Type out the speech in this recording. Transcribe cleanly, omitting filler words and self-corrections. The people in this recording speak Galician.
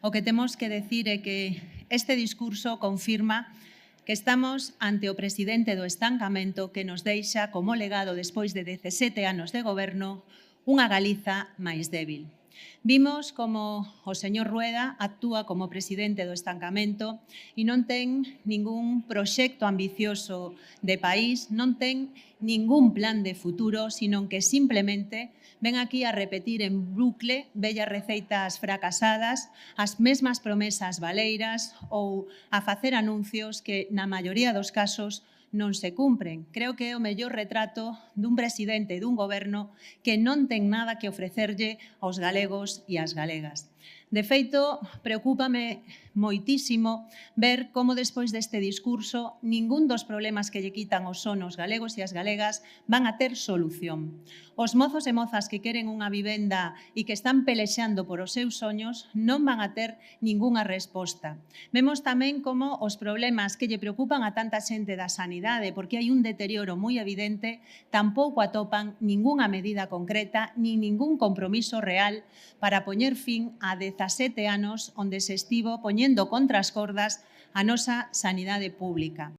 o que temos que decir é que este discurso confirma que estamos ante o presidente do estancamento que nos deixa como legado despois de 17 anos de goberno unha Galiza máis débil. Vimos como o señor Rueda actúa como presidente do estancamento e non ten ningún proxecto ambicioso de país, non ten ningún plan de futuro, sino que simplemente ven aquí a repetir en bucle vellas receitas fracasadas, as mesmas promesas baleiras ou a facer anuncios que, na maioría dos casos, non se cumpren. Creo que é o mellor retrato dun presidente e dun goberno que non ten nada que ofrecerlle aos galegos e ás galegas. De feito, preocúpame moitísimo ver como despois deste discurso ningún dos problemas que lle quitan o son aos galegos e as galegas van a ter solución. Os mozos e mozas que queren unha vivenda e que están pelexando por os seus soños non van a ter ningunha resposta. Vemos tamén como os problemas que lle preocupan a tanta xente da sanidade, porque hai un deterioro moi evidente, tampouco atopan ningunha medida concreta nin ningún compromiso real para poñer fin a 17 anos onde se estivo poñendo contra as cordas a nosa sanidade pública.